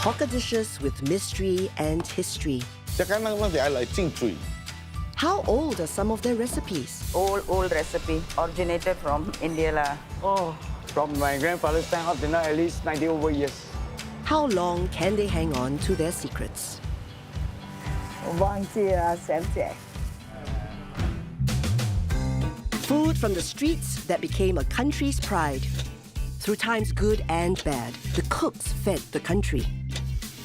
Hawker dishes with mystery and history. 即間我哋係嚟蒸水。 How old are some of their recipes? Old recipe, originated from India lah. Oh, from my grandfather's time up to now, at least 90 over years. How long can they hang on to their secrets? 我忘記了，想不起來。 Food from the streets that became a country's pride. Through times good and bad, the cooks fed the country.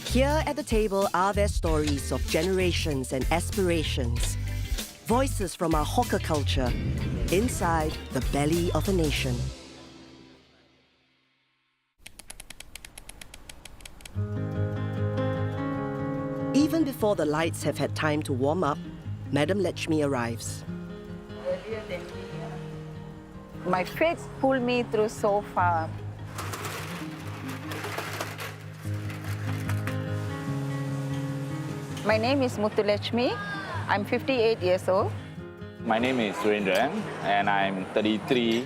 Here at the table are their stories of generations and aspirations. Voices from our hawker culture inside the belly of a nation. Even before the lights have had time to warm up, Madam Letchmi arrives. My faith pulled me through so far. My name is Letchmi. I'm 58 years old. My name is Surendra and I'm 33.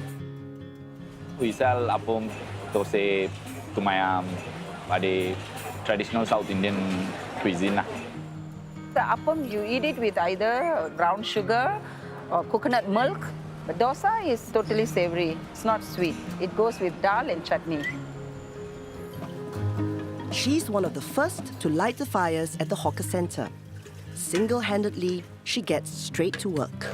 We sell Appam, Thosai, Tumayam, the traditional South Indian cuisine. The appam, you eat it with either brown sugar or coconut milk. But dosa is totally savory. It's not sweet. It goes with dal and chutney. She's one of the first to light the fires at the hawker center. Single-handedly, she gets straight to work.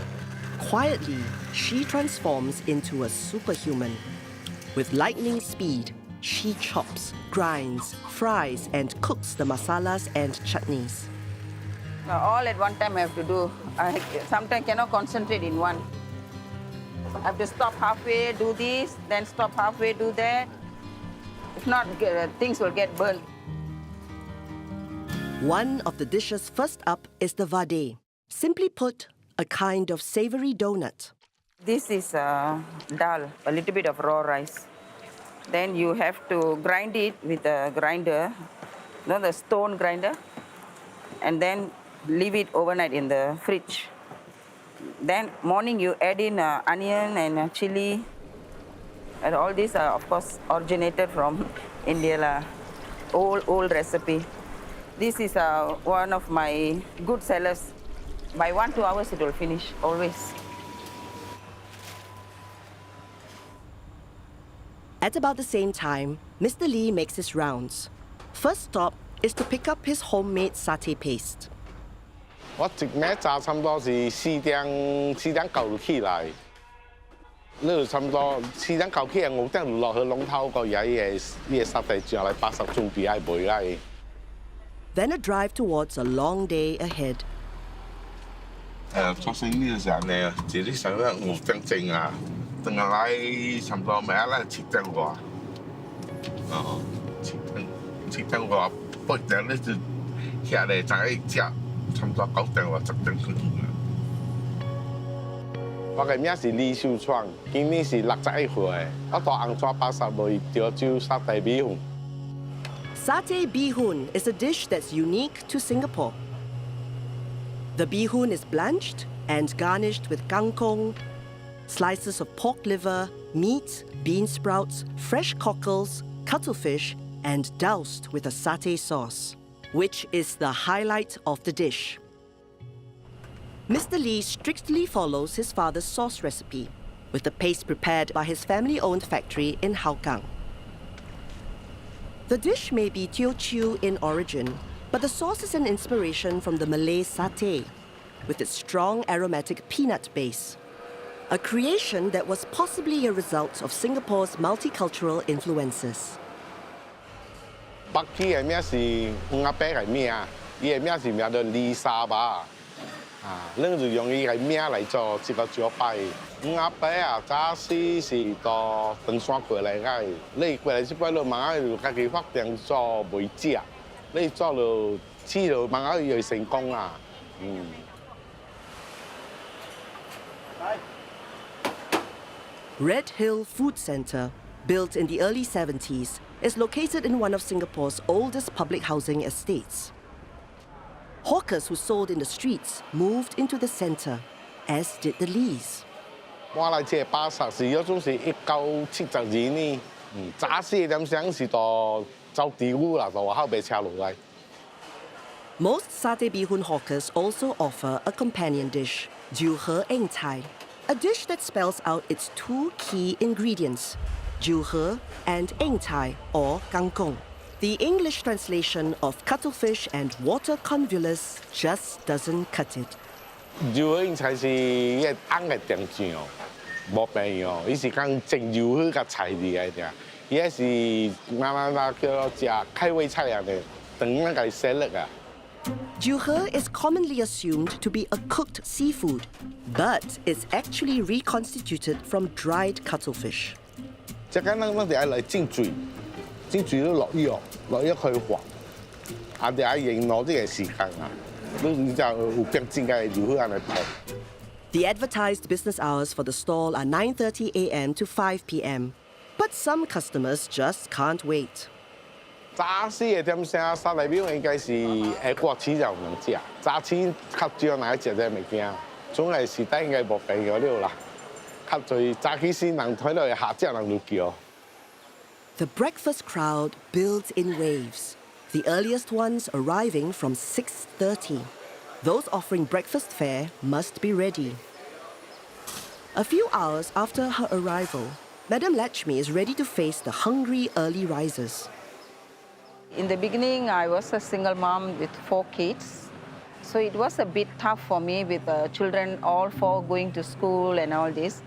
Quietly, she transforms into a superhuman. With lightning speed, she chops, grinds, fries, and cooks the masalas and chutneys. All at one time I have to do. I sometimes cannot concentrate in one. I have to stop halfway, do this, then stop halfway, do that. If not, things will get burnt. One of the dishes first up is the vade. Simply put, a kind of savory donut. This is dal, a little bit of raw rice. Then you have to grind it with a grinder, the stone grinder, and then leave it overnight in the fridge. Then morning you add in onion and chili. And all these are, of course, originated from India lah. Old recipe. This is one of my good sellers. By 1-2 hours it will finish, always. At about the same time, Mr. Lee makes his rounds. First stop is to pick up his homemade satay paste. 我一暝炸差不多是4點9起來，呢差不多4點9起，我等落去龍頭個嘢嘅沙地轉嚟80準備係賣啦。 Then a drive towards a long day ahead. 做生意嘅時候呢，自己想咧5點鐘啊，等下來差不多咩啦7點過，7點過8點咧就下嚟再食。 差不多9點或10點出去啦。我嘅名是李秀創，今年是61歲，我到紅抓80歲叫做Satay Beehoon. Satay Beehoon is a dish that's unique to Singapore. The beehoon is blanched and garnished with kangkong, slices of pork liver, meat, bean sprouts, fresh cockles, cuttlefish, and doused with a satay sauce, which is the highlight of the dish. Mr. Lee strictly follows his father's sauce recipe, with the paste prepared by his family-owned factory in Hougang. The dish may be Teochew in origin, but the sauce is an inspiration from the Malay satay, with its strong aromatic peanut base. A creation that was possibly a result of Singapore's multicultural influences. 北基嘅名是我阿伯嘅名，伊嘅名是名叫李沙吧，咱就用伊嘅名嚟做這個招牌。我阿伯早時是到登山過來嘅，你過來這邊就慢慢就家己發展做賣食，你做就試就慢慢就成功啊。Red Hill Food Centre, built in the early 70s, is located in one of Singapore's oldest public housing estates. Hawkers who sold in the streets moved into the centre, as did the Lees. 我嚟這80是嗰種是1972年，早時點想是到走地烏啦，就話後邊車落嚟。 Most satay beehoon hawkers also offer a companion dish, jiu he eng cai, a dish that spells out its two key ingredients, jiu he and eng cai or kangkong. The English translation of cuttlefish and water convolvulus just doesn't cut it. 油應該是一啱嘅定醬哦，冇病哦，伊是講整油嗰個菜嚟嘅啫，伊是慢慢叫做食開胃菜嚟嘅，等那個食力啊。 Jiu he is commonly assumed to be a cooked seafood, but it's actually reconstituted from dried cuttlefish. 即係我哋嚟蒸水，蒸水都落藥去滑，啊，哋用攞啲嘅時間啊，都就有變整嘅油去嚟泡。 The advertised business hours for the stall are 9:30 a.m. to 5 p.m., but some customers just can't wait. 炸絲嘅點聲，沙律表應該是過期就唔能食，炸絲較少哪一隻嘅物件，總係是得應該冇病咗了啦。較最炸起先能睇到下隻能入叫。 The breakfast crowd builds in waves, the earliest ones arriving from 6:30. Those offering breakfast fare must be ready. A few hours after her arrival, Madam Letchmi is ready to face the hungry early risers. In the beginning, I was a single mom with 4 kids. So it was a bit tough for me with children, all 4 going to school and all this.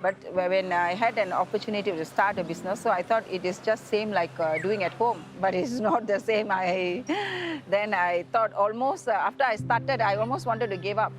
But when I had an opportunity to start a business, so I thought it is just same like doing at home, but it's not the same. Then I thought almost, after I started, I almost wanted to give up.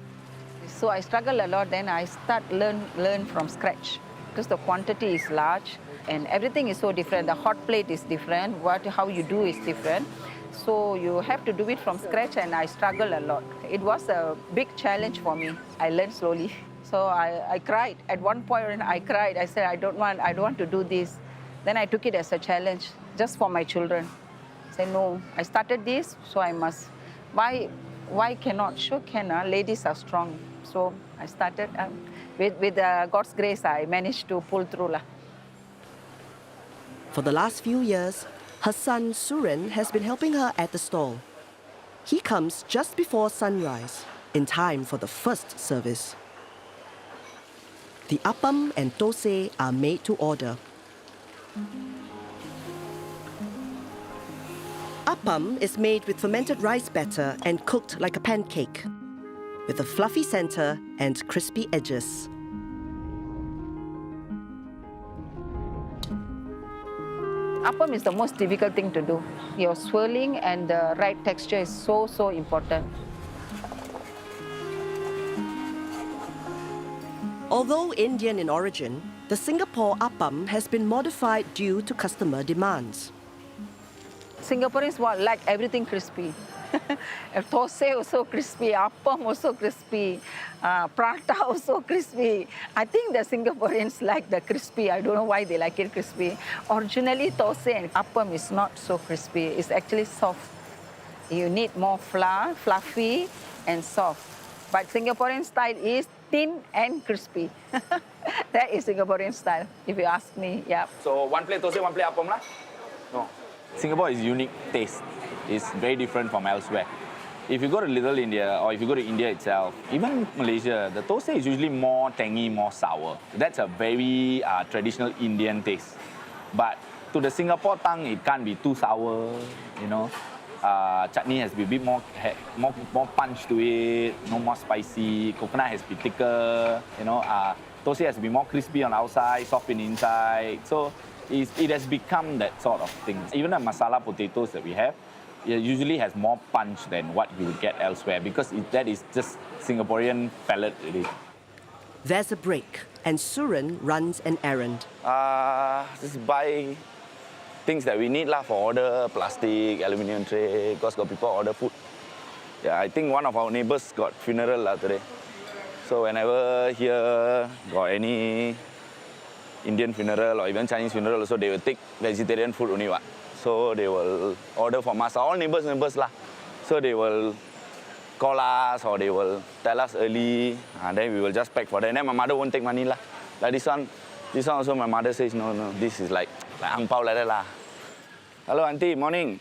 So I struggled a lot, then I learn from scratch because the quantity is large and everything is so different. The hot plate is different, how you do is different. So you have to do it from scratch and I struggled a lot. It was a big challenge for me. I learned slowly. So I cried. At one point I cried. I said, I don't want to do this. Then I took it as a challenge just for my children. I said, no, I started this, so I must. Why cannot? Sure can, ladies are strong. So I started. With God's grace, I managed to pull through. For the last few years, her son Suren has been helping her at the stall. He comes just before sunrise, in time for the first service. The Appam and Thosai are made to order. Appam is made with fermented rice batter and cooked like a pancake, with a fluffy center and crispy edges. Appam is the most difficult thing to do. Your swirling and the right texture is so important. Although Indian in origin, the Singapore appam has been modified due to customer demands. Singaporeans like everything crispy. Thosai also crispy, appam also crispy, prata also crispy. I think the Singaporeans like the crispy. I don't know why they like it crispy. Originally, thosai and appam is not so crispy. It's actually soft. You need more flour, fluffy and soft. But Singaporean style is thin and crispy. That is Singaporean style, if you ask me, yeah. So one plate thosai, one plate appam lah? No. Singapore is unique taste. It's very different from elsewhere. If you go to Little India or if you go to India itself, even Malaysia, the thosai is usually more tangy, more sour. That's a very traditional Indian taste. But to the Singapore tongue, it can't be too sour, you know. Chutney has to be a bit more punch to it, no more spicy. Coconut has to be thicker, you know. Thosai has to be more crispy on the outside, soft in the inside. So it has become that sort of thing. Even the masala potatoes that we have, it usually has more punch than what you would get elsewhere because that is just Singaporean palate really. There's a break, and Suren runs an errand. Just buy things that we need lah for order, plastic, aluminium tray, because got people order food. Yeah, I think one of our neighbors got funeral lah today. So whenever here got any Indian funeral or even Chinese funeral also, they will take vegetarian food only what. So they will order from us, all neighbors lah. So they will call us or they will tell us early, and then we will just pack for them. Then my mother won't take money lah. Like this one also my mother says, no, this is like ang pao like that lah. Hello, auntie. Morning.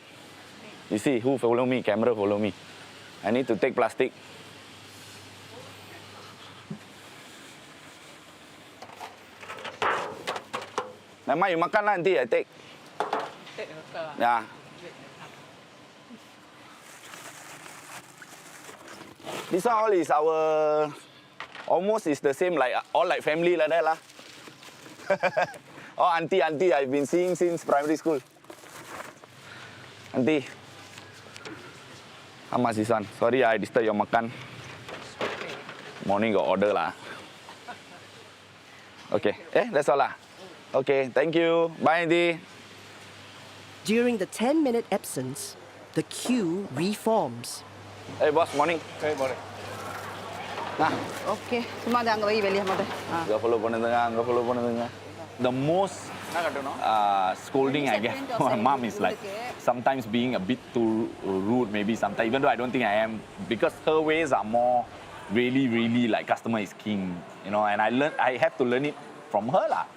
You see who follow me? Camera follow me. I need to take plastic. Never mind, you makan lah, auntie. I take. Yeah. This one all is our, almost is the same, like all like family like that lah. Oh, auntie, I've been seeing since primary school. Auntie, how much this one? Sorry, I disturb your makan. Morning got order lah. Okay, that's all lah. Okay, thank you. Bye, auntie. During the 10-minute absence, the queue reforms. Hey, boss, morning. Hey, morning. Nah, Okay, semua dah anggap bagi beli sama dah. enggak follow pun tengah. The most scolding I get from my mom is like sometimes being a bit too rude, maybe sometimes, even though I don't think I am, because her ways are more really like customer is king, you know, and I have to learn it from her lah.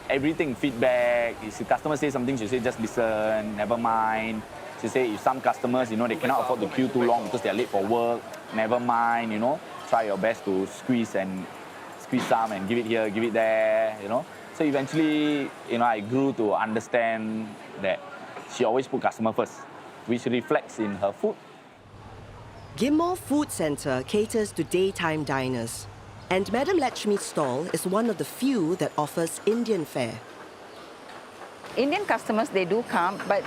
Everything, feedback, if the customer says something, she say just listen, never mind. She say if some customers, you know, they cannot afford to queue too long because they're late for work, never mind, you know, try your best to squeeze some and give it here, give it there, you know. So eventually, you know, I grew to understand that she always put customer first, which reflects in her food. Ghim Moh Food Centre caters to daytime diners, and Madam Letchmi's stall is one of the few that offers Indian fare. Indian customers, they do come, but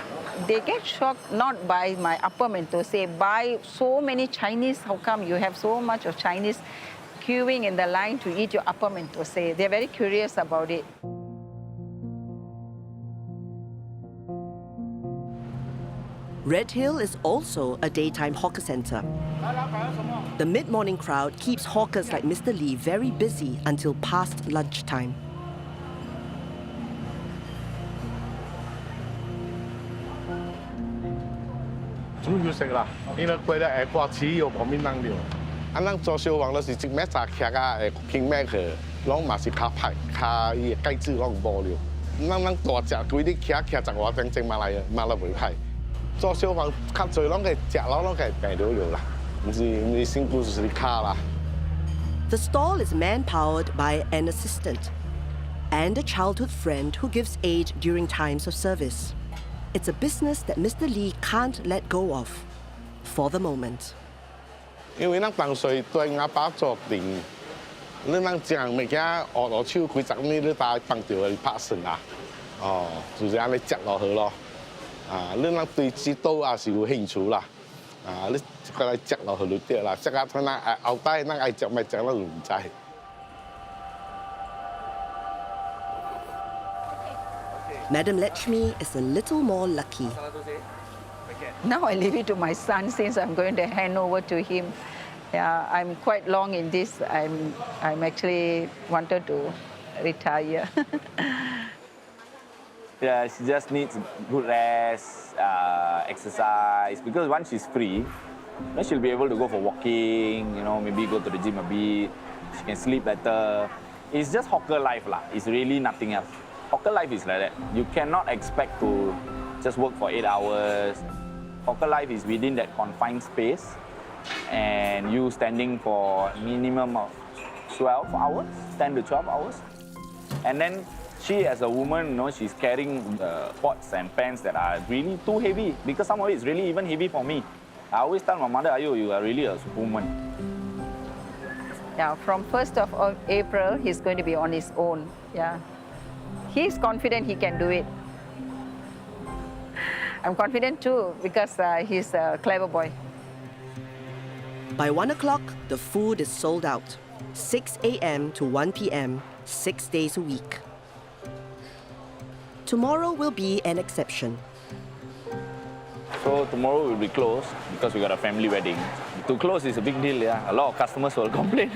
they get shocked not by my Appam and Thosai, by so many Chinese. How come you have so much of Chinese queuing in the line to eat your Appam and Thosai? They're very curious about it. Red Hill is also a daytime hawker centre. The mid-morning crowd keeps hawkers like Mr. Lee very busy until past lunchtime.主要食啦，呢個貴咧掛豉油旁邊扔料。啊，咱做小王就是一咩炸客啊，拼咩去，攏嘛是卡派卡伊個雞子攏無料。咱大隻規啲客10外正馬來袂歹。做小王較濟攏個食佬攏個平了啦，唔是辛苦就是卡啦。The stall is man-powered by an assistant and a childhood friend who gives aid during times of service. It's a business that Mr. Lee can't let go of for the moment. 因為咱當歲對阿爸做定，你咱講物件學手幾十年，你大幫到你拍算啦。哦，就是安尼食落去咯。啊，你咱對指導也是有興趣啦。啊，你過來食落去就對啦。食啊，咱後底咱愛食咪食，咱就唔知。Madam Letchmi is a little more lucky. Now I leave it to my son since I'm going to hand over to him. Yeah, I'm quite long in this. I'm actually wanted to retire. Yeah, she just needs good rest, exercise, because once she's free, then she'll be able to go for walking, you know, maybe go to the gym a bit, she can sleep better. It's just hawker life lah. It's really nothing else. Hawker life is like that. You cannot expect to just work for 8 hours. Hawker life is within that confined space and you standing for minimum of 12 hours, 10 to 12 hours. And then she as a woman, you know, she's carrying pots and pans that are really too heavy because some of it is really even heavy for me. I always tell my mother, Ayo, you are really a superwoman. Yeah, from 1st of April, he's going to be on his own. Yeah. He's confident he can do it. I'm confident too because he's a clever boy. By 1 o'clock, the food is sold out. 6 a.m. to 1 p.m., 6 days a week. Tomorrow will be an exception. So tomorrow we'll be closed because we got a family wedding. To close is a big deal, yeah. A lot of customers will complain.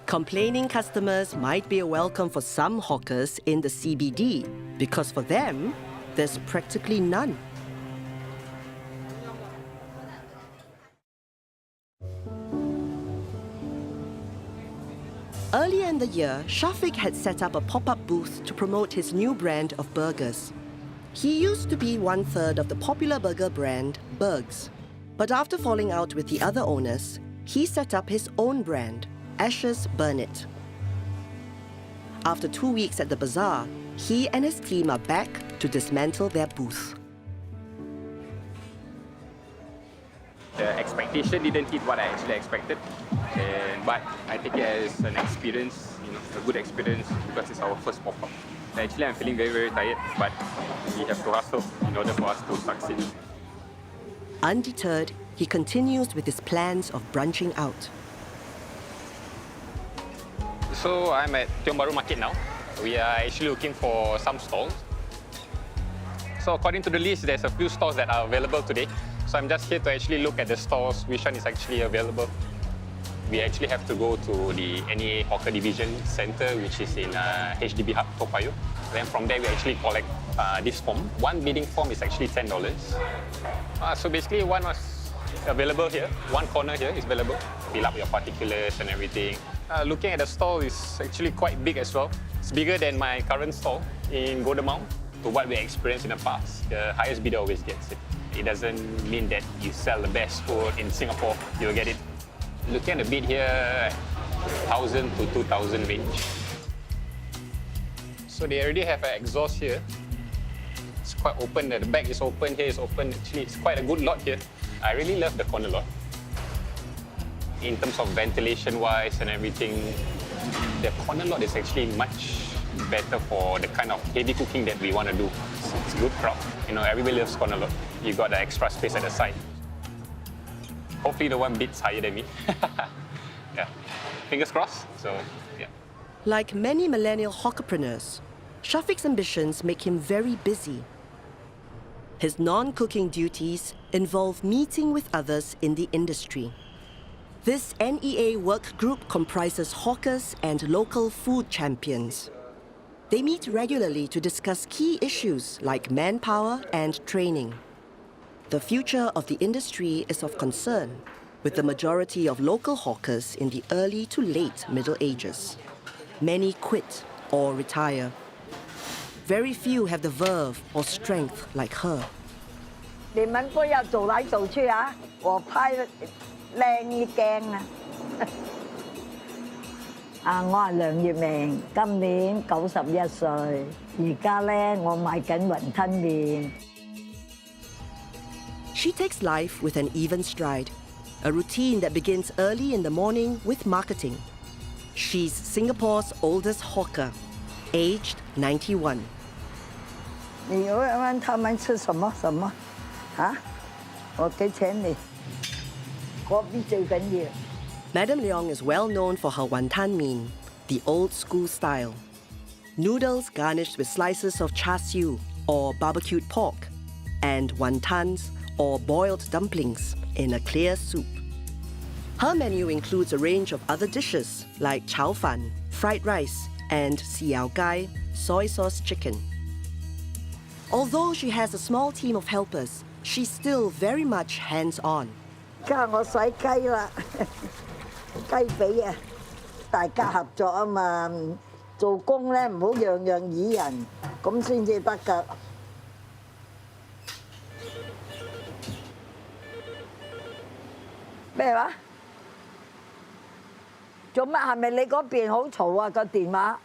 Complaining customers might be a welcome for some hawkers in the CBD because for them, there's practically none. Earlier in the year, Shafiq had set up a pop-up booth to promote his new brand of burgers. He used to be 1/3 of the popular burger brand Berg's, but after falling out with the other owners, he set up his own brand, Ashes Burn It. After 2 weeks at the bazaar, he and his team are back to dismantle their booth. The expectation didn't hit what I actually expected, but I take it as an experience, a good experience, because it's our first pop-up. Actually, I'm feeling very, very tired, but we have to hustle in order for us to succeed. Undeterred, he continues with his plans of branching out. So I'm at Tiong Bahru Market now. We are actually looking for some stalls. So according to the list, there's a few stalls that are available today. So I'm just here to actually look at the stalls, which one is actually available. We actually have to go to the NEA Hawker Division Center, which is in HDB Hub, Toa Payoh. Then from there, we actually collect this form. One bidding form is actually $10. So basically, one was available here. One corner here is available. Fill up your particulars and everything. Looking at the stall is actually quite big as well. It's bigger than my current stall in Godamau. To what we experienced in the past, the highest bidder always gets it. It doesn't mean that you sell the best food in Singapore, you'll get it. Looking at the bid here, 1,000 to 2,000 range. So they already have an exhaust here. It's quite open, the back is open, here is open. Actually, it's quite a good lot here. I really love the corner lot. In terms of ventilation-wise and everything, the corner lot is actually much better for the kind of heavy cooking that we want to do. It's good crowd. Everybody loves corner lot. You got the extra space at the side. Hopefully the one bids higher than me. Yeah. Fingers crossed. So, yeah. Like many millennial hawkerpreneurs, Shafiq's ambitions make him very busy. His non-cooking duties involve meeting with others in the industry. This NEA work group comprises hawkers and local food champions. They meet regularly to discuss key issues like manpower and training. The future of the industry is of concern, with the majority of local hawkers in the early to late Middle Ages. Many quit or retire. Very few have the verve or strength like her. 你們都有做嚟做去啊，我拍靚嘅鏡啊！我係梁月明，今年91歲，而家咧我賣緊雲吞麵。She takes life with an even stride, a routine that begins early in the morning with marketing. She's Singapore's oldest hawker, aged 91. 你要問他們吃什麼什麼？嚇？我給錢你，嗰邊最緊要。Mdm Leong is well known for her wonton mein, the old school style. Noodles garnished with slices of char siu or barbecued pork, and wontons or boiled dumplings in a clear soup. Her menu includes a range of other dishes like chao fan, fried rice, and xiao gai, soy sauce chicken. Although she has a small team of helpers, she's still very much hands-on. 家下我洗雞啦，雞髀啊，大家合作啊嘛，做工咧唔好樣樣以人，咁先至得㗎。咩話？做乜？係咪你嗰邊好嘈啊個電話？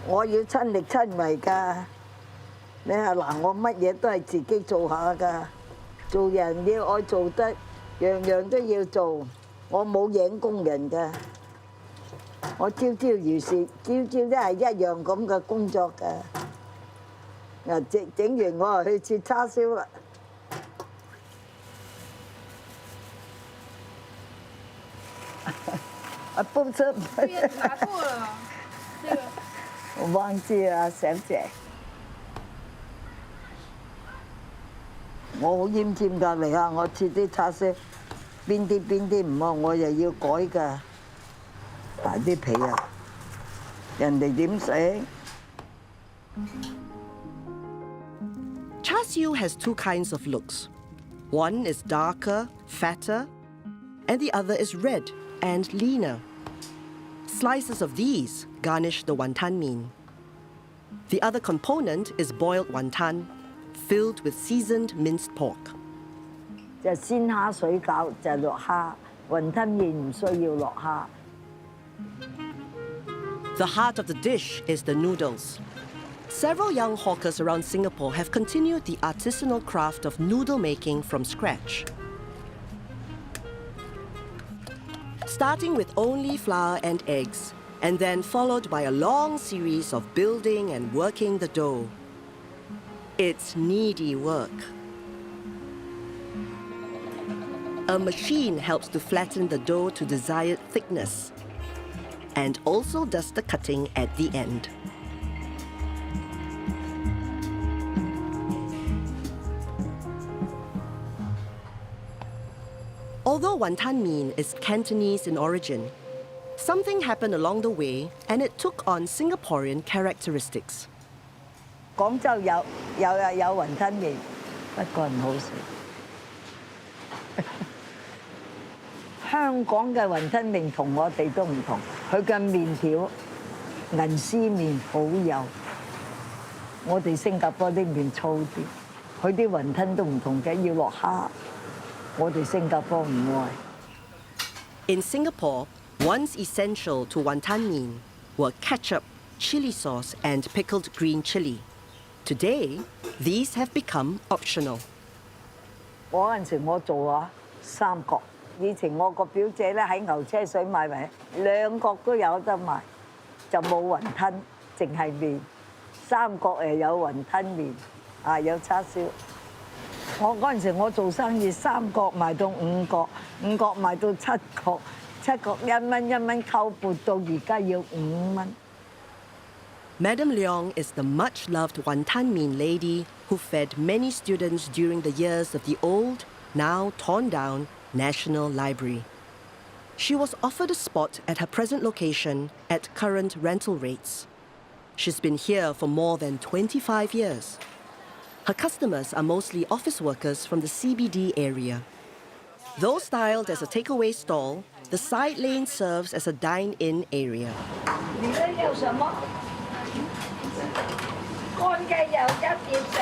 我要親力親為㗎。你係嗱，我乜嘢都係自己做下㗎。做人要愛做得，樣樣都要做。我冇影工人㗎。我朝朝如是，朝朝都係一樣咁嘅工作㗎。整完我就去切叉燒啦。不吃。拿错了，这个。我忘記啦，小姐。我好奄尖㗎，嚟下我切啲叉燒，邊啲唔好，我又要改㗎。大啲皮啊，人哋點食？ Char siu has two kinds of looks. One is darker, fatter, and the other is red and leaner. Slices of these garnish the wonton mein. The other component is boiled wonton, filled with seasoned minced pork. 就鮮蝦水餃就落蝦，雲吞麵唔需要落蝦。 The heart of the dish is the noodles. Several young hawkers around Singapore have continued the artisanal craft of noodle making from scratch. Starting with only flour and eggs, and then followed by a long series of building and working the dough. It's needy work. A machine helps to flatten the dough to desired thickness, and also does the cutting at the end. Although wonton mee is Cantonese in origin, something happened along the way and it took on Singaporean characteristics. 廣州有雲吞麵，不過唔好食。香港嘅雲吞麵同我哋都唔同，佢嘅麵條銀絲麵好幼，我哋新加坡啲麵粗啲，佢啲雲吞都唔同嘅，要落蝦，我哋新加坡唔愛。In Singapore, once essential to wonton mee were ketchup, chili sauce, and pickled green chili. Today, these have become optional. 嗰陣時我做啊三角，以前我個表姐咧喺牛車水買埋兩角都有得賣，就冇雲吞，淨係麵。三角誒有雲吞麵，啊有叉燒。我嗰陣時我做生意，三角賣到五角，五角賣到七角，七角1蚊1蚊扣撥到而家要5蚊。Mdm Leong is the much-loved wonton mee lady who fed many students during the years of the old, now torn-down, National Library. She was offered a spot at her present location at current rental rates. She's been here for more than 25 years. Her customers are mostly office workers from the CBD area. Though styled as a takeaway stall, the side lane serves as a dine-in area. 乾雞有一碟食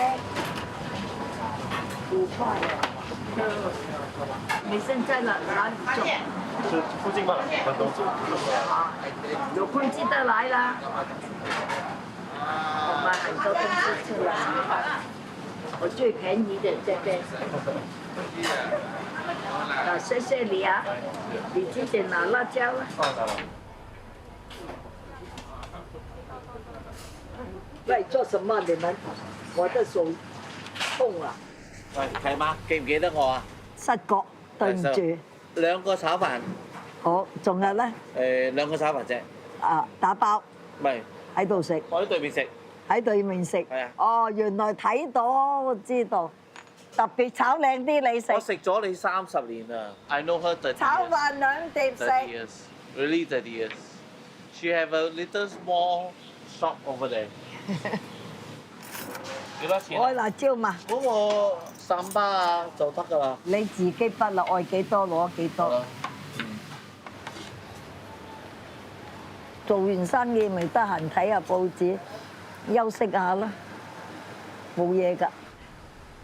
，5塊啊！你現在哪裡做？是附近吧，很多。有空記得來啦。我買很多東西出來，我最便宜的這邊。啊，謝謝你啊！你自己拿辣椒啦。喂，做什麼你們？我的手痛啊！喂，契媽，記唔記得我啊？失覺，對唔住。兩個炒飯。好，仲有咧？兩個炒飯啫。啊，打包。唔係。喺度食。我喺對面食。喺對面食。係啊。哦，原來睇到，我知道。特別炒靚啲你食。我食咗你30年啦。I know her 30 years. 炒飯兩碟食。30 years, really 30 years. She have a little small shop over there. 幾多錢？愛辣椒嘛？嗰個3巴啊就得㗎啦。你自己筆啦，愛幾多攞幾多。做完生意咪得閒睇下報紙，休息下啦，冇嘢㗎。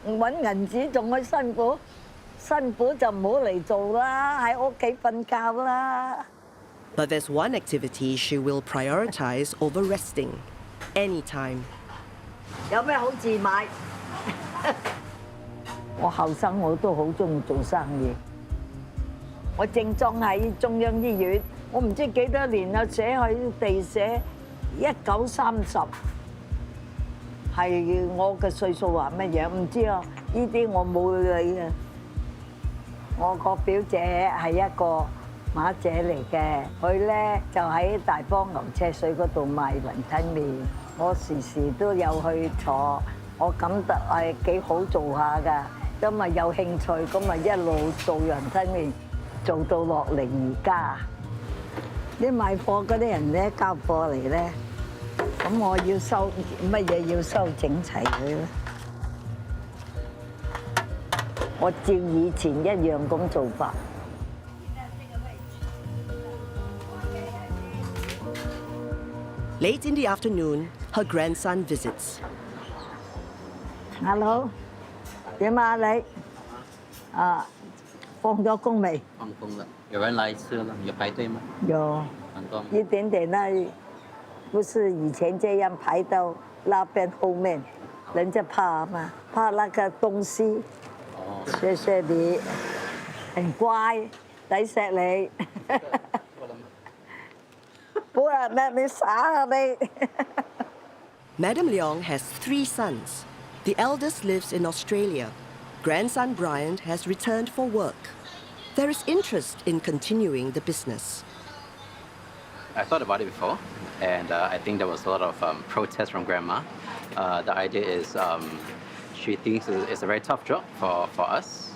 揾銀紙仲去辛苦，辛苦就唔好嚟做啦，喺屋企瞓覺啦。But there's one activity she will prioritize over resting, anytime. 有咩好自買？我後生我都好中意做生意。我正裝喺中央醫院，我唔知幾多年啦，寫喺地寫1930，係我嘅歲數話乜嘢？唔知啊，呢啲我冇理啊。我個表姐係一個馬姐嚟嘅，佢咧就喺大幫牛車水嗰度賣雲吞麵。我時時都有去坐，我感覺係幾好做下㗎，因為有興趣，咁咪一路做雲吞麵，做到落嚟而家。啲賣貨嗰啲人咧交貨嚟咧，咁我要收乜嘢要收整齊佢咧。我照以前一樣咁做法。Late in the afternoon, her grandson visits. Hello，點啊你？放咗工未？放工了，有人来吃了，有排队吗？有，很多。一点点那，不是以前这样排到那边后面，人家怕嘛，怕那个东西。哦。謝謝你，很乖，抵錫你。好啊，你耍啊你。Mdm Leong has 3 sons. The eldest lives in Australia. Grandson Brian has returned for work. There is interest in continuing the business. I thought about it before, and I think there was a lot of protest from Grandma. The idea is she thinks it's a very tough job for us,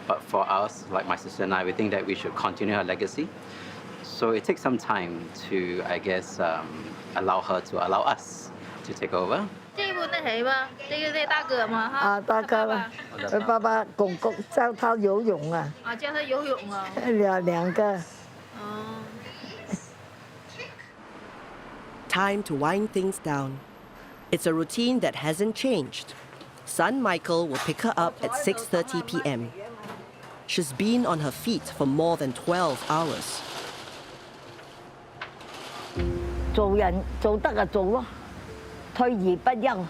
but for us, like my sister and I, we think that we should continue her legacy. So it takes some time to, I guess, allow her to allow us to take over. 这不那谁吗？这个那大哥吗？哈。大哥了，爸爸公公教他游泳啊。教他游泳啊。两个。Time to wind things down. It's a routine that hasn't changed. Son Michael will pick her up at 6:30 p.m. She's been on her feet for more than 12 hours. 做人做得就做咯，退而不休。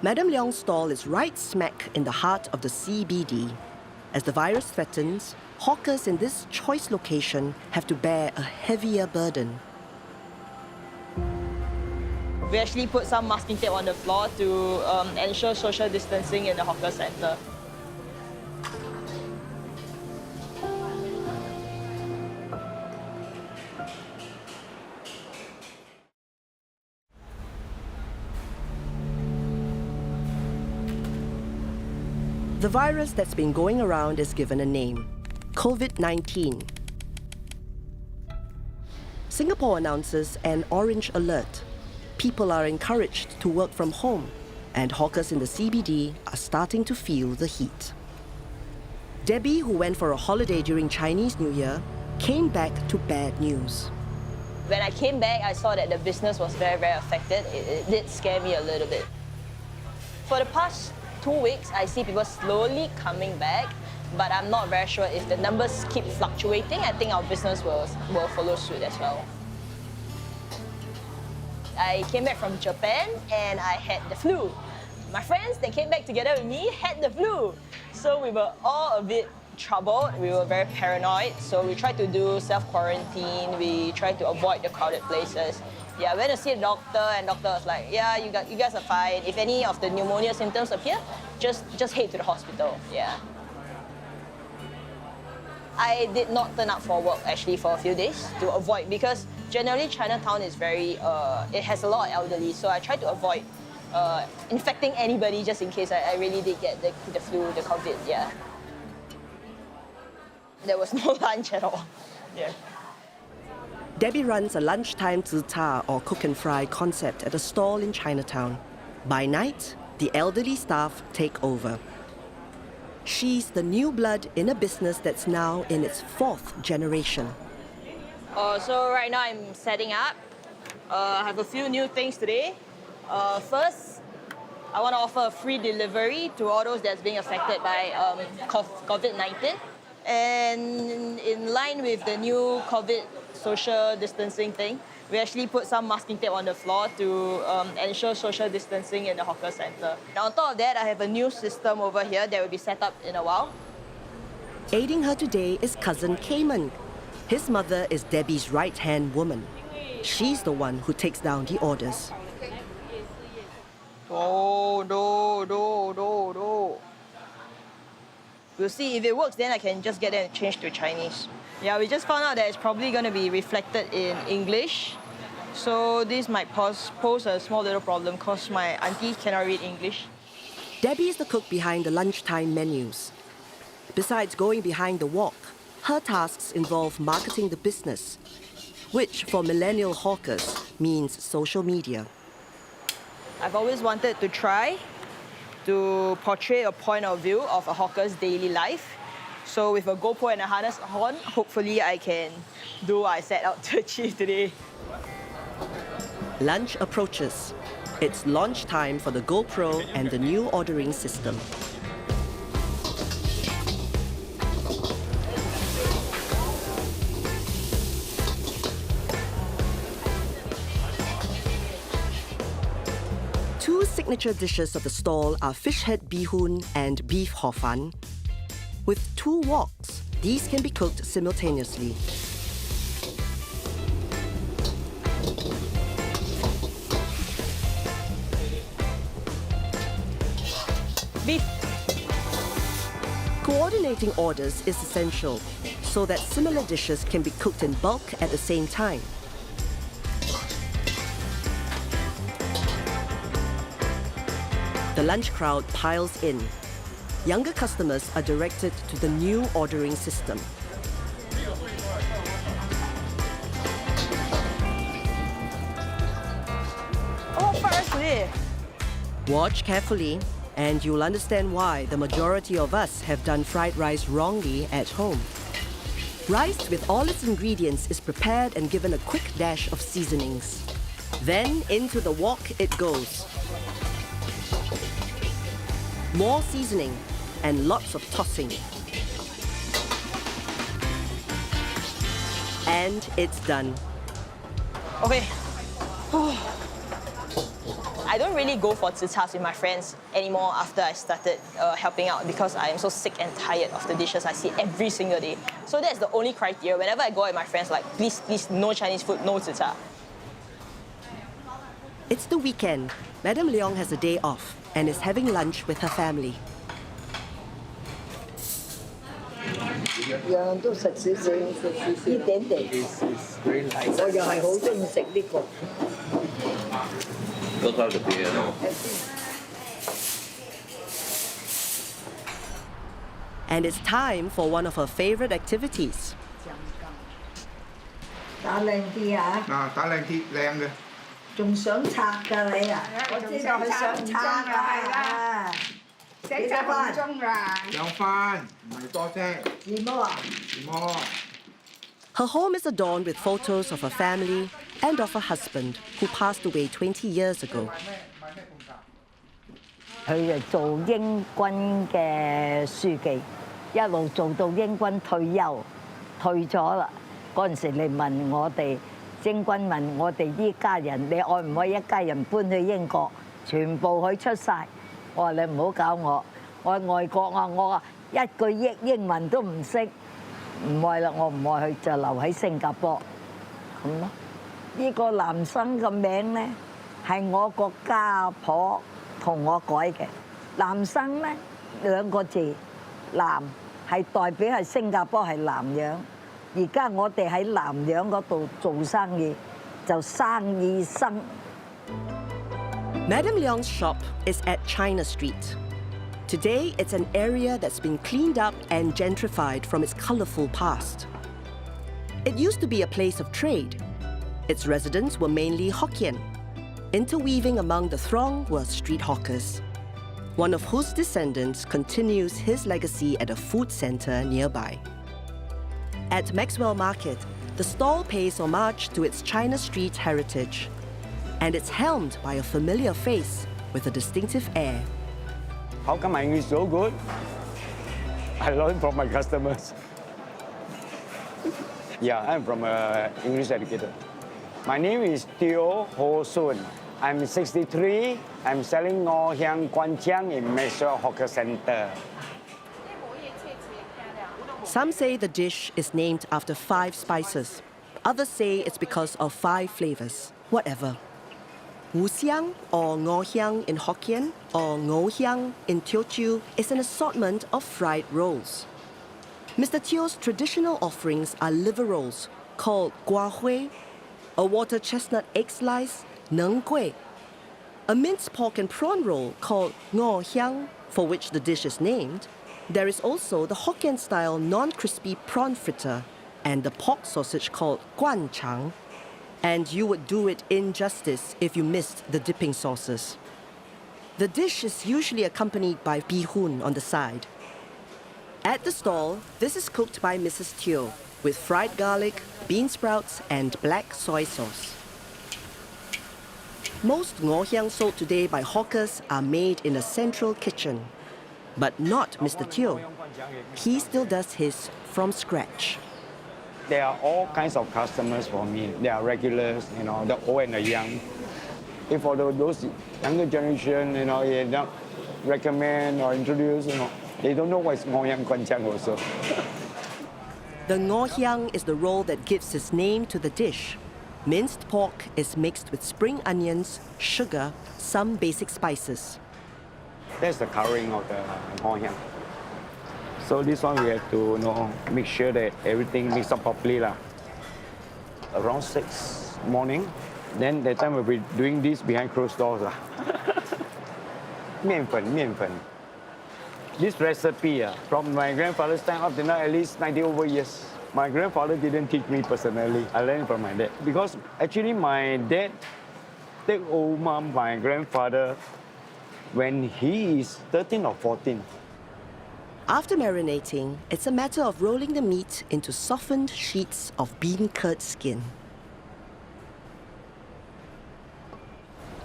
Mdm Leong's stall is right smack in the heart of the CBD. As the virus threatens, hawkers in this choice location have to bear a heavier burden. We actually put some masking tape on the floor to ensure social distancing in the hawker center. The virus that's been going around is given a name: COVID-19. Singapore announces an orange alert. People are encouraged to work from home, and hawkers in the CBD are starting to feel the heat. Debbie, who went for a holiday during Chinese New Year, came back to bad news. When I came back, I saw that the business was very, very affected. It did scare me a little bit. For the past 2 weeks, I see people slowly coming back, but I'm not very sure if the numbers keep fluctuating. I think our business will follow suit as well. I came back from Japan and I had the flu. My friends, they came back together with me, had the flu. So we were all a bit troubled. We were very paranoid. So we tried to do self-quarantine. We tried to avoid the crowded places. Yeah, I went to see the doctor, and doctor was like, yeah, you guys are fine. If any of the pneumonia symptoms appear, just head to the hospital, yeah. I did not turn up for work actually for a few days to avoid, because generally Chinatown is very, it has a lot of elderly, so I tried to avoid infecting anybody just in case I really did get the flu, the COVID, yeah. There was no lunch at all, yeah. Debbie runs a lunchtime zita, or cook and fry concept at a stall in Chinatown. By night, the elderly staff take over. She's the new blood in a business that's now in its 4th generation. So right now I'm setting up. I have a few new things today. First, I want to offer a free delivery to all those that's being affected by COVID-19. And in line with the new COVID social distancing thing, we actually put some masking tape on the floor to ensure social distancing in the hawker center. Now, on top of that, I have a new system over here that will be set up in a while. Aiding her today is cousin Cayman. His mother is Debbie's right-hand woman. She's the one who takes down the orders. We'll see if it works, then I can just get them to change to Chinese. Yeah, we just found out that it's probably going to be reflected in English. So this might pose a small little problem because my auntie cannot read English. Debbie is the cook behind the lunchtime menus. Besides going behind the wok, her tasks involve marketing the business, which for millennial hawkers means social media. I've always wanted to try to portray a point of view of a hawker's daily life. So with a GoPro and a harness on, hopefully I can do what I set out to achieve today. Lunch approaches. It's launch time for the GoPro and the new ordering system. Two signature dishes of the stall are fish head beehoon and beef hor fun. With 2 woks, these can be cooked simultaneously. Beef. Coordinating orders is essential so that similar dishes can be cooked in bulk at the same time. The lunch crowd piles in. Younger customers are directed to the new ordering system. Oh, first today. Watch carefully, and you'll understand why the majority of us have done fried rice wrongly at home. Rice with all its ingredients is prepared and given a quick dash of seasonings. Then into the wok it goes. More seasoning and lots of tossing. And it's done. Okay. I don't really go for zi chars with my friends anymore after I started helping out because I am so sick and tired of the dishes I see every single day. So that's the only criteria. Whenever I go out with my friends, like, please, no Chinese food, no zi char. It's the weekend. Mdm Leong has a day off and is having lunch with her family. 樣樣都食少少，呢點點。我又係好中意食呢個。Go try the beer. And it's time for one of her favorite activities. 打靚啲啊！嗱，打靚啲，靚嘅。仲想拆㗎你啊？我知道佢想拆啊！食咗半鐘啦。有飯，唔係多啫。自摸啊？自摸。 Her home is adorned with photos of her family and of her husband, who passed away 20 years ago. 佢就做英軍嘅書記，一路做到英軍退休，退咗啦。嗰陣時嚟問我哋，英軍問我哋呢家人，你愛唔愛一家人搬去英國？全部佢出晒。我話你唔好搞我，我喺外國啊，我話一句英文都唔識，唔愛啦，我唔愛佢就留喺新加坡咁咯。呢個男生嘅名咧係我個家婆同我改嘅。男生咧2個字，南係代表係新加坡係南洋。而家我哋喺南洋嗰度做生意，就生意生。 Mdm Leong's shop is at China Street. Today, it's an area that's been cleaned up and gentrified from its colorful past. It used to be a place of trade. Its residents were mainly Hokkien. Interweaving among the throng were street hawkers, one of whose descendants continues his legacy at a food center nearby. At Maxwell Market, the stall pays homage to its China Street heritage, and it's helmed by a familiar face with a distinctive air. How come my English so good? I learn from my customers. Yeah, I'm from an English educator. My name is Teo Ho Sun. I'm 63. I'm selling Ngo Hiang Kwanjiang in Maxwell Hawker Center. Some say the dish is named after 5 spices. Others say it's because of 5 flavors. Whatever. Wu Xiang, or Ngo Hiang in Hokkien, or Ngo Hiang in Teochew, is an assortment of fried rolls. Mr Teo's traditional offerings are liver rolls, called gua hui, a water chestnut egg slice, neng gui, a minced pork and prawn roll called Ngo Hiang, for which the dish is named. There is also the Hokkien-style non-crispy prawn fritter and the pork sausage called guan chang. And you would do it injustice if you missed the dipping sauces. The dish is usually accompanied by beehoon on the side. At the stall, this is cooked by Mrs. Teo with fried garlic, bean sprouts, and black soy sauce. Most ngoh hiang sold today by hawkers are made in a central kitchen. But not Mr. Teo. He still does his from scratch. There are all kinds of customers for me. There are regulars, you know, the old and the young. If for those younger generation, you know, they don't recommend or introduce, you know, they don't know what is ngoh hiang kwanjiang also. The ngoh hiang is the roll that gives its name to the dish. Minced pork is mixed with spring onions, sugar, some basic spices. That's the coloring of the ngoh hiang. So this one we have to, you know, make sure that everything mixed up properly lah. Around 6 morning, then that time we'll be doing this behind closed doors lah. 面粉. This recipe from my grandfather's time up to now at least 90 over years. My grandfather didn't teach me personally. I learned from my dad. Because actually my dad take over my grandfather when he is 13 or 14. After marinating, it's a matter of rolling the meat into softened sheets of beancurd skin.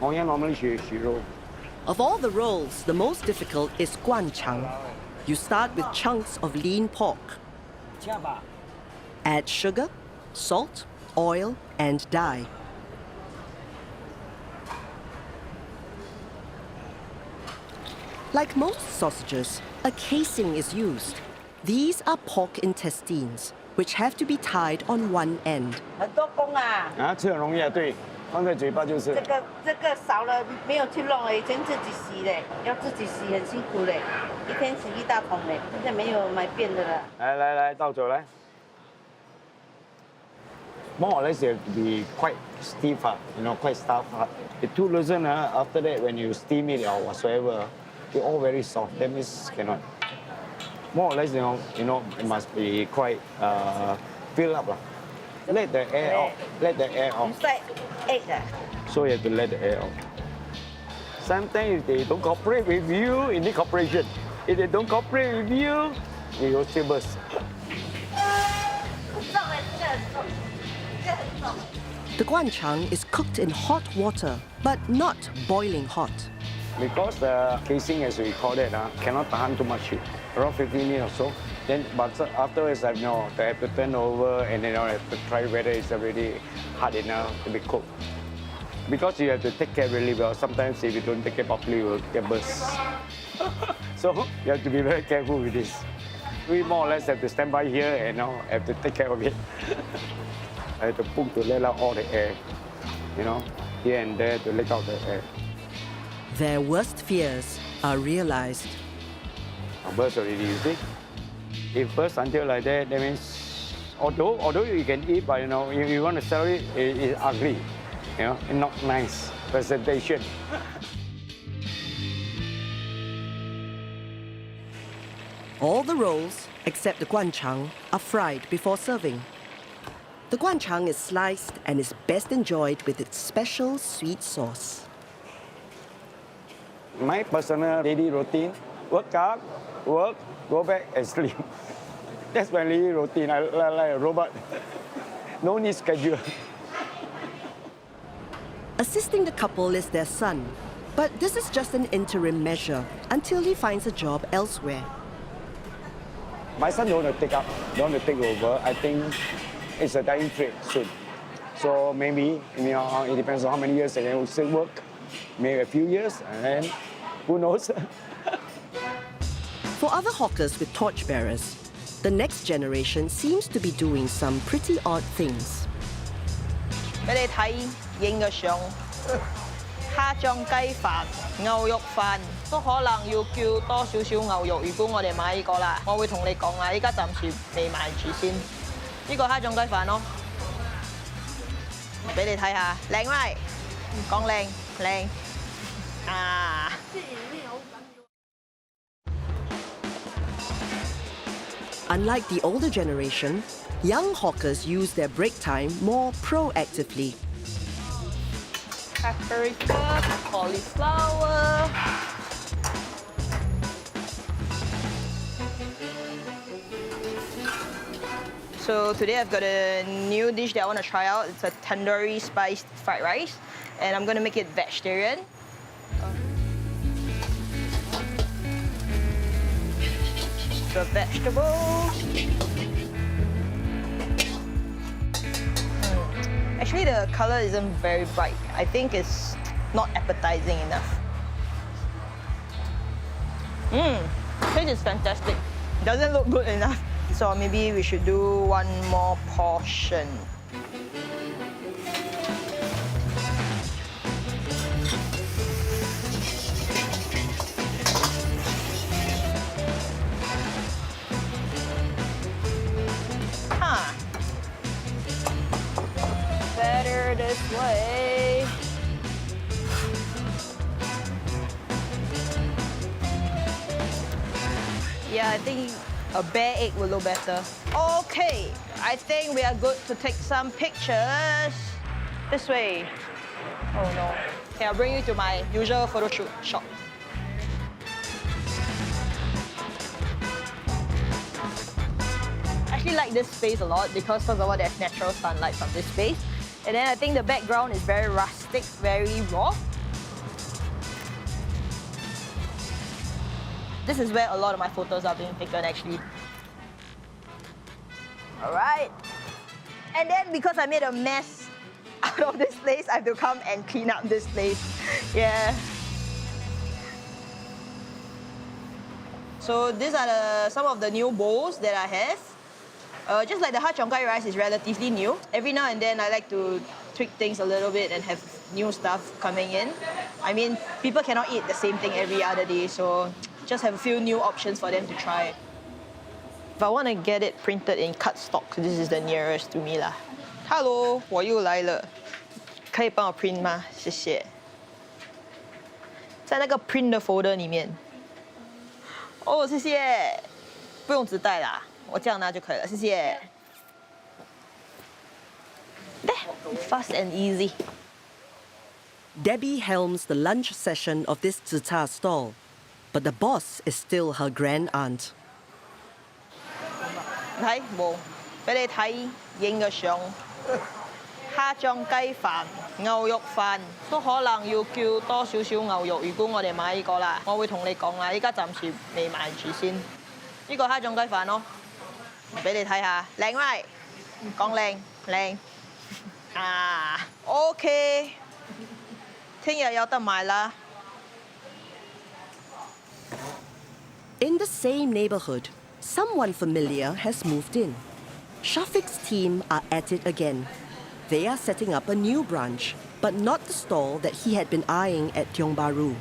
Oh yeah, normally she roll. Of all the rolls, the most difficult is guanchang. You start with chunks of lean pork. Add sugar, salt, oil, and dye. Like most sausages, a casing is used. These are pork intestines, which have to be tied on one end. 很多工啊！吃很容易啊，对，放在嘴巴就是。这个少了没有去弄了，以前自己洗嘞，要自己洗很辛苦嘞，一天洗1大桶嘞，现在没有买便的了。来，倒走来。More or less, it have to be quite stiff, you know, quite stuffed. It's too loosen, after that, when you steam it or whatsoever, it's all very soft. That means cannot. More or less, you know, it must be quite filled up. Let the air out. Let the air out. Inside egg. So you have to let the air out. Sometimes if they don't cooperate with you, you need cooperation. If they don't cooperate with you, you will still burst. The guanchang is cooked in hot water, but not boiling hot. Because the casing, as we call it, cannot tahan too much heat, around 15 minutes or so. Then, but afterwards, I know I have to turn over and then I have to try whether it's already hard enough to be cooked. Because you have to take care really well. Sometimes if you don't take care properly, you will get burst. So you have to be very careful with this. We more or less have to stand by here and now have to take care of it. I have to pull to let out all the air, you know, here and there to let out the air. Their worst fears are realized. Burst already, you see? If burst until like that, that means, although you can eat, but you know, if you want to sell it, it's ugly, you know, and not nice presentation. All the rolls, except the guanchang, are fried before serving. The guanchang is sliced and is best enjoyed with its special sweet sauce. My personal daily routine, work out, work, go back and sleep. That's my daily routine. I like a robot. No need schedule. Assisting the couple is their son, but this is just an interim measure until he finds a job elsewhere. My son don't want to take over. I think it's a dying trade soon. So maybe, you know, it depends on how many years and then we'll still work. Maybe a few years and then who knows? For other hawkers with torchbearers, the next generation seems to be doing some pretty odd things. 俾你睇影嘅相，蝦醬雞飯、牛肉飯都可能要叫多少少牛肉。如果我哋買呢個啦，我會同你講啊，依家暫時未賣住先。呢個蝦醬雞飯咯，俾你睇下，靚咪？講靚啊！ Unlike the older generation, young hawkers use their break time more proactively. Paprika, cauliflower. So today I've got a new dish that I want to try out. It's a tandoori spiced fried rice, and I'm going to make it vegetarian. The vegetables. Actually, the color isn't very bright. I think it's not appetizing enough. Taste is fantastic. Doesn't look good enough. So maybe we should do one more portion. Better this way. Yeah, I think a bare egg will look better. Okay, I think we are good to take some pictures. This way. Oh no. Okay, I'll bring you to my usual photo shoot shop. I actually like this space a lot because first of all, there's natural sunlight from this space. And then I think the background is very rustic, very raw. This is where a lot of my photos are being taken, actually. All right. And then because I made a mess out of this place, I have to come and clean up this place. Yeah. So these are some of the new bowls that I have. Just like the har cheong gai rice is relatively new. Every now and then I like to tweak things a little bit and have new stuff coming in. I mean, people cannot eat the same thing every other day, so just have a few new options for them to try. If I want to get it printed in cut stock, this is the nearest to me lah. Hello, 我又来了，可以帮我 print 吗？谢谢。在那个 print 的 folder 里面。哦，谢谢。不用纸袋啦，我这样拿就可以了，谢谢。There, fast and easy. Debbie helms the lunch session of this zi cha stall, but the boss is still her grand aunt. 睇冇，俾你睇影嘅相。蝦醬雞飯、牛肉飯都可能要叫多少少牛肉。如果我哋買呢個啦，我會同你講啦，依家暫時未買住先。呢個蝦醬雞飯咯，俾你睇下，靚咪？講靚靚啊 ，OK， 聽日有得賣啦。In the same neighborhood, someone familiar has moved in. Shafiq's team are at it again. They are setting up a new branch, but not the stall that he had been eyeing at Tiong Bahru.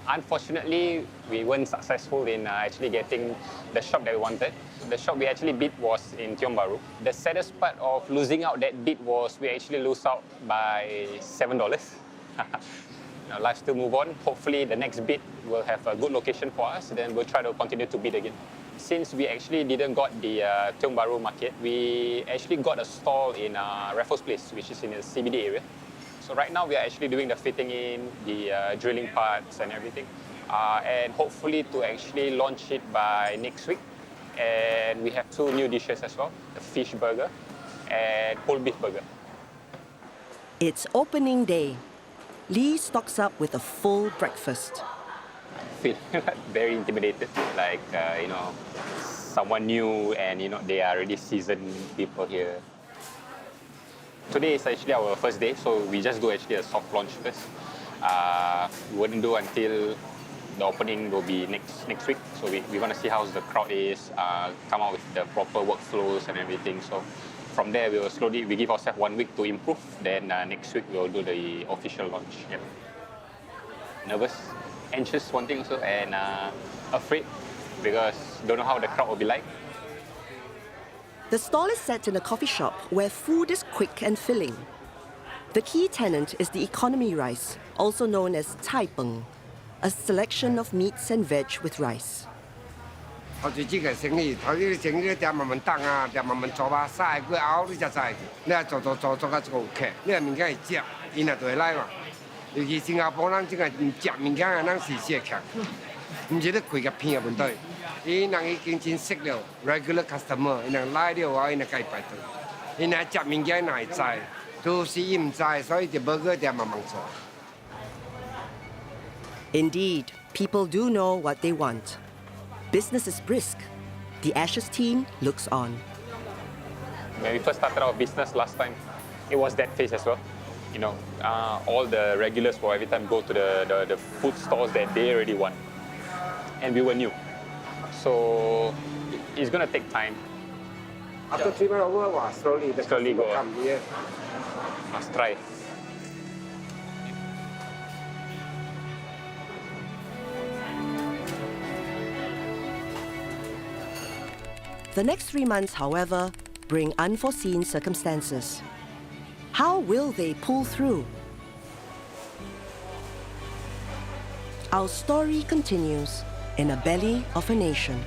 Unfortunately, we weren't successful in actually getting the shop that we wanted. The shop we actually bid was in Tiong Bahru. The saddest part of losing out that bid was we actually lose out by $7. Now, life still move on. Hopefully, the next bid will have a good location for us. Then we'll try to continue to bid again. Since we actually didn't got the Tiong Bahru market, we actually got a stall in Raffles Place, which is in the CBD area. So right now we are actually doing the fitting in, the drilling parts and everything. And hopefully to actually launch it by next week. And we have 2 new dishes as well, the fish burger and whole beef burger. It's opening day. Lee stocks up with a full breakfast. I feel very intimidated, like, someone new and, they are already seasoned people here. Today is actually our first day, so we just do actually a soft launch first. We wouldn't do until the opening will be next week. So we want to see how the crowd is, come out with the proper workflows and everything. So from there, we give ourselves 1 week to improve. Then next week, we'll do the official launch. Yep. Nervous, anxious, one thing also, and afraid because don't know how the crowd will be like. The stall is set in a coffee shop where food is quick and filling. The key tenant is the economy rice, also known as Cai Peng, a selection of meats and veg with rice. 頭一節嘅生意，頭呢啲生意咧，就慢慢等啊，就慢慢做啊，3個月後你就知，你係做到做客，你係物件係食，伊就會來嘛。尤其新加坡人即係唔食物件嘅，人是食客，唔是咧開個片嘅問題。伊人已經真識了 regular customer，伊人來了後，伊人該排隊。伊人食物件哪會知，都是伊唔知，所以就burger店慢慢做。Indeed, people do know what they want. Business is brisk. The Ashes team looks on. When we first started our business last time, it was that phase as well. You know, all the regulars will every time go to the food stores that they already want. And we were new. So it's going to take time. After 3 months over, slowly the Slowly customer go. come here. Must try. The next 3 months, however, bring unforeseen circumstances. How will they pull through? Our story continues in a belly of a nation.